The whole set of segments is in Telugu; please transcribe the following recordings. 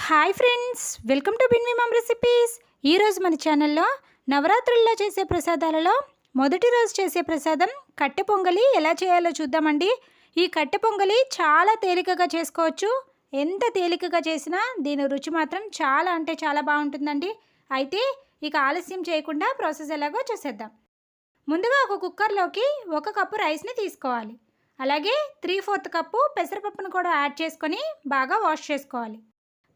Hi friends, welcome to Binvi mum recipes. ఈరోజు మన ఛానల్లో నవరాత్రుల్లో చేసే ప్రసాదాలలో మొదటి రోజు చేసే ప్రసాదం కట్టె పొంగలి ఎలా చేయాలో చూద్దామండి. ఈ కట్టె పొంగలి చాలా తేలికగా చేసుకోవచ్చు. ఎంత తేలికగా చేసినా దీని రుచి మాత్రం చాలా అంటే చాలా బాగుంటుందండి. అయితే ఇక ఆలస్యం చేయకుండా ప్రాసెస్ ఎలాగో చూసేద్దాం. ముందుగా ఒక కుక్కర్లోకి 1 కప్పు రైస్ని తీసుకోవాలి. అలాగే 3/4 కప్పు పెసరపప్పును కూడా యాడ్ చేసుకొని బాగా వాష్ చేసుకోవాలి.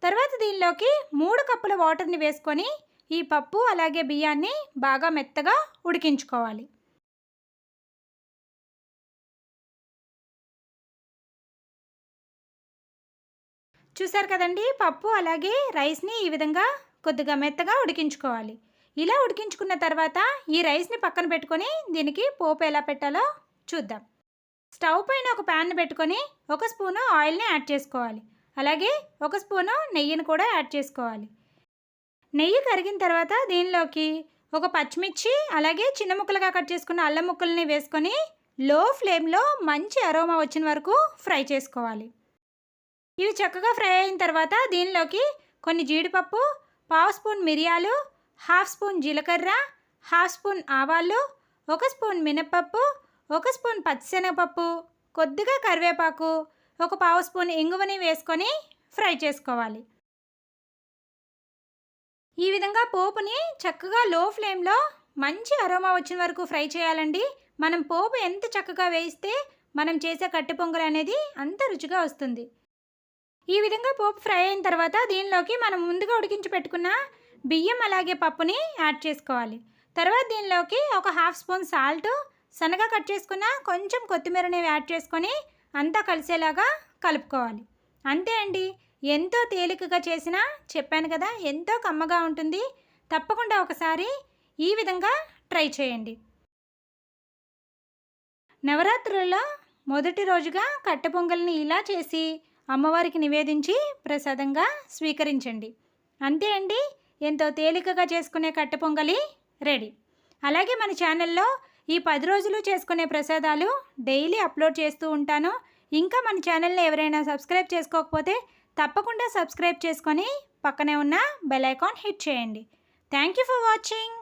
తర్వాత దీనిలోకి 3 కప్పుల వాటర్ని వేసుకొని ఈ పప్పు అలాగే బియ్యాన్ని బాగా మెత్తగా ఉడికించుకోవాలి. చూసారు కదండి, పప్పు అలాగే రైస్ని ఈ విధంగా కొద్దిగా మెత్తగా ఉడికించుకోవాలి. ఇలా ఉడికించుకున్న తర్వాత ఈ రైస్ని పక్కన పెట్టుకొని దీనికి పోపు ఎలా పెట్టాలో చూద్దాం. స్టవ్ పైన ఒక ప్యాన్ పెట్టుకొని 1 స్పూను ఆయిల్ని యాడ్ చేసుకోవాలి. అలాగే 1 స్పూను నెయ్యిని కూడా యాడ్ చేసుకోవాలి. నెయ్యి కరిగిన తర్వాత దీనిలోకి ఒక పచ్చిమిర్చి అలాగే చిన్న ముక్కలుగా కట్ చేసుకున్న అల్లం ముక్కల్ని వేసుకొని లో ఫ్లేమ్లో మంచి అరోమా వచ్చిన వరకు ఫ్రై చేసుకోవాలి. ఇవి చక్కగా ఫ్రై అయిన తర్వాత దీనిలోకి కొన్ని జీడిపప్పు, 1/2 స్పూన్ మిరియాలు, 1/2 స్పూన్ జీలకర్ర, 1/2 స్పూన్ ఆవాలు, 1 స్పూన్ మినప్పప్పు, 1 స్పూన్ పచ్చిశనగపప్పు, కొద్దిగా కరివేపాకు, 1/4 స్పూన్ ఇంగువని వేసుకొని ఫ్రై చేసుకోవాలి. ఈ విధంగా పోపుని చక్కగా లో ఫ్లేమ్లో మంచి అరోమా వచ్చిన వరకు ఫ్రై చేయాలండి. మనం పోపు ఎంత చక్కగా వేయిస్తే మనం చేసే కట్టె పొంగల్ అనేది అంత రుచిగా వస్తుంది. ఈ విధంగా పోపు ఫ్రై అయిన తర్వాత దీనిలోకి మనం ముందుగా ఉడికించి పెట్టుకున్న బియ్యం అలాగే పప్పుని యాడ్ చేసుకోవాలి. తర్వాత దీనిలోకి ఒక 1/2 స్పూన్ సాల్ట్, సన్నగా కట్ చేసుకున్న కొంచెం కొత్తిమీరని యాడ్ చేసుకొని అంతా కలిసేలాగా కలుపుకోవాలి. అంతే అండి, ఎంతో తేలికగా చేసినా చెప్పాను కదా ఎంతో కమ్మగా ఉంటుంది. తప్పకుండా ఒకసారి ఈ విధంగా ట్రై చేయండి. నవరాత్రుల్లో మొదటి రోజుగా కట్టె పొంగల్ని ఇలా చేసి అమ్మవారికి నివేదించి ప్రసాదంగా స్వీకరించండి. అంతే అండి, ఎంతో తేలికగా చేసుకునే కట్టె పొంగలి రెడీ. అలాగే మన ఛానల్లో ఈ 10 రోజులు చేసుకునే ప్రసాదాలు డైలీ అప్లోడ్ చేస్తూ ఉంటాను. ఇంకా మన ఛానల్ని ఎవరైనా సబ్స్క్రైబ్ చేసుకోకపోతే తప్పకుండా సబ్స్క్రైబ్ చేసుకొని పక్కనే ఉన్న బెల్ ఐకాన్ హిట్ చేయండి. Thank you for watching.